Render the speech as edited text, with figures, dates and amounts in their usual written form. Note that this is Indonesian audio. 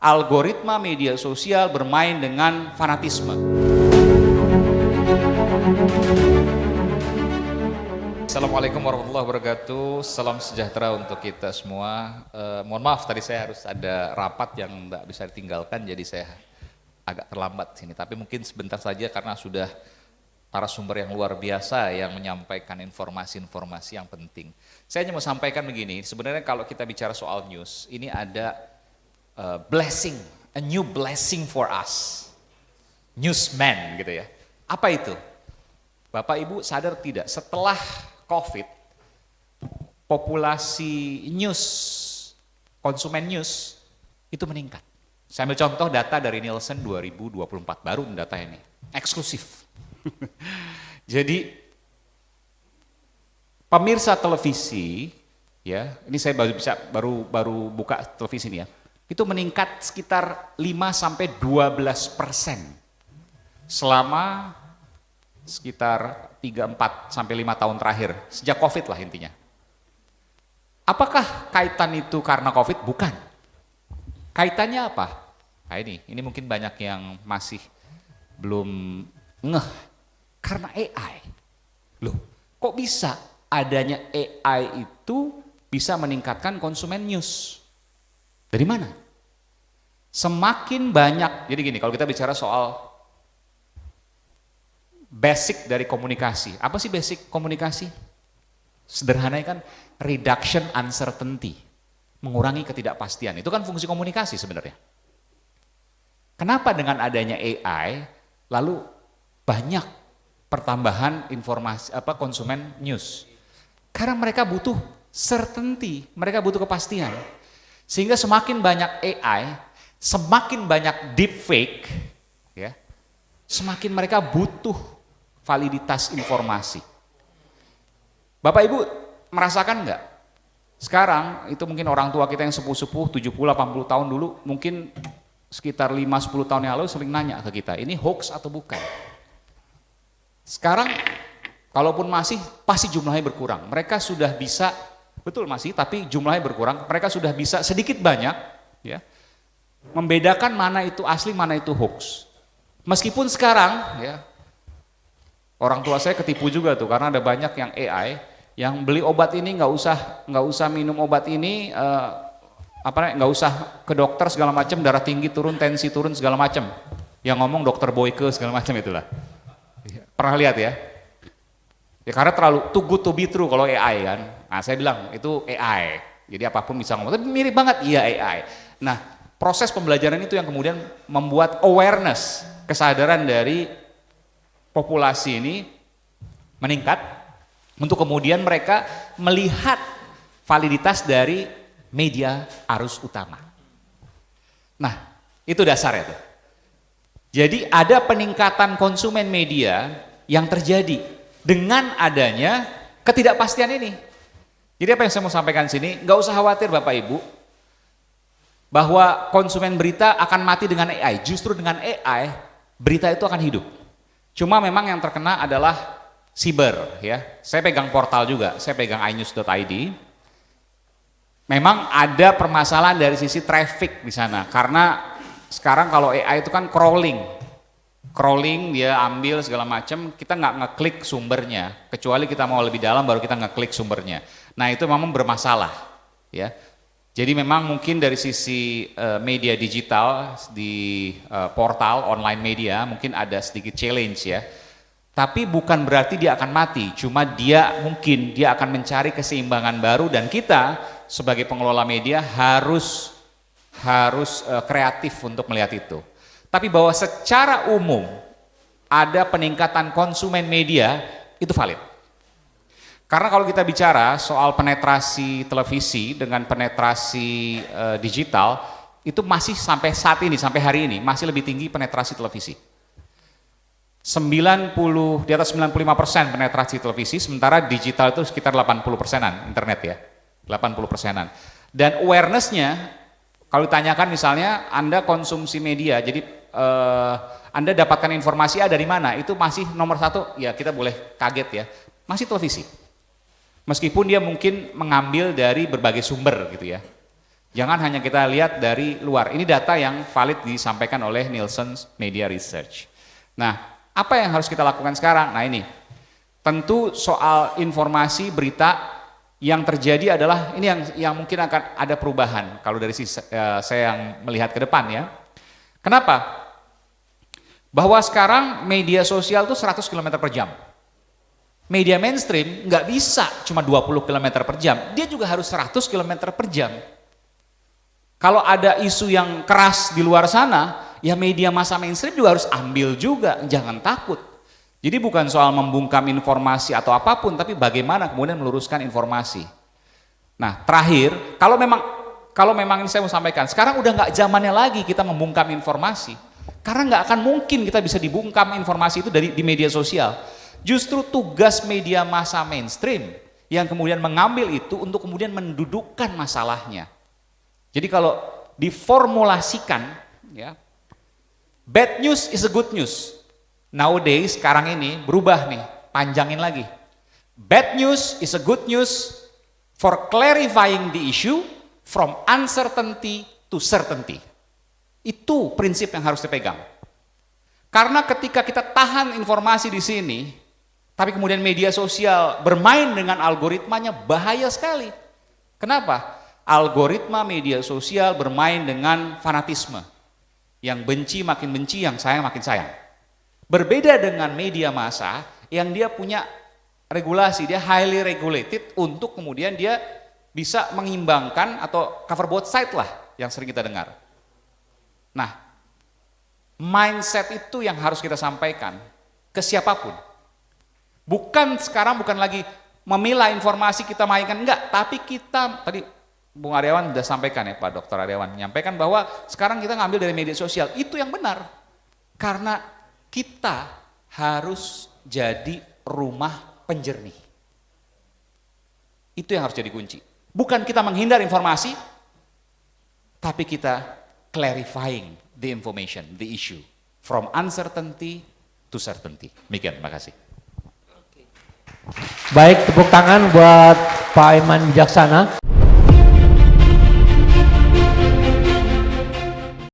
algoritma media sosial bermain dengan fanatisme. Assalamualaikum warahmatullahi wabarakatuh. Salam sejahtera untuk kita semua. Mohon maaf tadi saya harus ada rapat yang tidak bisa ditinggalkan, jadi saya agak terlambat sini. Tapi mungkin sebentar saja karena sudah narasumber yang luar biasa yang menyampaikan informasi-informasi yang penting. Saya hanya mau sampaikan begini, sebenarnya kalau kita bicara soal news, ini ada blessing, a new blessing for us. Newsman gitu ya. Apa itu? Bapak Ibu sadar tidak, setelah COVID, populasi news, konsumen news itu meningkat. Saya ambil contoh data dari Nielsen 2024, baru data ini, eksklusif. Jadi pemirsa televisi, ya, ini saya baru buka televisi ini ya, itu meningkat sekitar 5-12% selama sekitar 3-4-5 tahun terakhir, sejak COVID lah intinya. Apakah kaitan itu karena COVID? Bukan. Kaitannya apa? Nah ini mungkin banyak yang masih belum ngeh. Karena AI. Loh, kok bisa adanya AI itu bisa meningkatkan konsumen news? Dari mana? Semakin banyak, jadi gini, kalau kita bicara soal basic dari komunikasi. Apa sih basic komunikasi? Sederhananya kan reduction uncertainty, mengurangi ketidakpastian. Itu kan fungsi komunikasi sebenarnya. Kenapa dengan adanya AI lalu banyak pertambahan informasi konsumen news? Karena mereka butuh certainty, mereka butuh kepastian. Sehingga semakin banyak AI, semakin banyak deepfake, ya, semakin mereka butuh validitas informasi. Bapak Ibu merasakan enggak? Sekarang itu mungkin orang tua kita yang sepuh-sepuh 70-80 tahun dulu mungkin sekitar 5-10 tahun yang lalu sering nanya ke kita, ini hoax atau bukan? Sekarang kalaupun masih pasti jumlahnya berkurang. Mereka sudah bisa, betul masih, tapi jumlahnya berkurang. Mereka sudah bisa sedikit banyak ya membedakan mana itu asli, mana itu hoax. Meskipun sekarang ya orang tua saya ketipu juga tuh karena ada banyak yang AI yang beli obat ini nggak usah minum obat ini nggak usah ke dokter segala macam, darah tinggi turun, tensi turun segala macam. Yang ngomong dokter Boyke segala macam itulah. Pernah lihat ya? Ya karena terlalu too good to be true kalau AI kan. Nah saya bilang itu AI. Jadi apapun bisa ngomong, tapi mirip banget, iya AI. Nah proses pembelajaran itu yang kemudian membuat awareness, kesadaran dari populasi ini meningkat untuk kemudian mereka melihat validitas dari media arus utama. Nah itu dasarnya tuh. Jadi ada peningkatan konsumen media yang terjadi dengan adanya ketidakpastian ini. Jadi apa yang saya mau sampaikan sini, nggak usah khawatir Bapak Ibu bahwa konsumen berita akan mati dengan AI. Justru dengan AI berita itu akan hidup. Cuma memang yang terkena adalah siber ya. Saya pegang portal juga, saya pegang inews.id. Memang ada permasalahan dari sisi traffic di sana karena sekarang kalau AI itu kan crawling dia ambil segala macam, kita nggak ngeklik sumbernya, kecuali kita mau lebih dalam baru kita ngeklik sumbernya. Nah itu memang bermasalah, ya. Jadi memang mungkin dari sisi media digital di portal online media mungkin ada sedikit challenge ya. Tapi bukan berarti dia akan mati, cuma dia akan mencari keseimbangan baru dan kita sebagai pengelola media harus kreatif untuk melihat itu. Tapi bahwa secara umum ada peningkatan konsumen media itu valid. Karena kalau kita bicara soal penetrasi televisi dengan penetrasi digital itu masih sampai saat ini, sampai hari ini masih lebih tinggi penetrasi televisi. Di atas 95% penetrasi televisi, sementara digital itu sekitar 80%-an internet ya, 80%-an. Dan awareness-nya kalau ditanyakan misalnya Anda konsumsi media, jadi Anda dapatkan informasi dari mana, itu masih nomor satu, ya kita boleh kaget ya, masih televisi. Meskipun dia mungkin mengambil dari berbagai sumber gitu ya. Jangan hanya kita lihat dari luar. Ini data yang valid disampaikan oleh Nielsen Media Research. Nah, apa yang harus kita lakukan sekarang? Nah ini, tentu soal informasi, berita yang terjadi adalah ini yang mungkin akan ada perubahan kalau dari sisi saya yang melihat ke depan ya. Kenapa? Bahwa sekarang media sosial itu 100 km per jam. Media mainstream nggak bisa cuma 20 km per jam, dia juga harus 100 km per jam. Kalau ada isu yang keras di luar sana, ya media massa mainstream juga harus ambil juga, jangan takut. Jadi bukan soal membungkam informasi atau apapun, tapi bagaimana kemudian meluruskan informasi. Nah terakhir, kalau memang ini saya mau sampaikan, sekarang udah nggak zamannya lagi kita membungkam informasi. Karena nggak akan mungkin kita bisa dibungkam informasi itu di media sosial. Justru tugas media massa mainstream yang kemudian mengambil itu untuk kemudian mendudukkan masalahnya. Jadi kalau diformulasikan, ya, bad news is a good news. Nowadays, sekarang ini berubah nih, panjangin lagi. Bad news is a good news for clarifying the issue from uncertainty to certainty. Itu prinsip yang harus dipegang. Karena ketika kita tahan informasi di sini, tapi kemudian media sosial bermain dengan algoritmanya, bahaya sekali. Kenapa? Algoritma media sosial bermain dengan fanatisme. Yang benci makin benci, yang sayang makin sayang. Berbeda dengan media massa yang dia punya regulasi, dia highly regulated untuk kemudian dia bisa mengimbangkan atau cover both side lah yang sering kita dengar. Nah, mindset itu yang harus kita sampaikan ke siapapun. Bukan lagi memilah informasi kita mainkan, enggak, tapi kita tadi Bung Aryawan sudah sampaikan ya, Pak Dr. Aryawan menyampaikan bahwa sekarang kita ngambil dari media sosial, itu yang benar. Karena kita harus jadi rumah penjernih. Itu yang harus jadi kunci. Bukan kita menghindar informasi, tapi kita clarifying the information, the issue. From uncertainty to certainty. Demikian, terima kasih. Baik, tepuk tangan buat Pak Iman Wijaksana.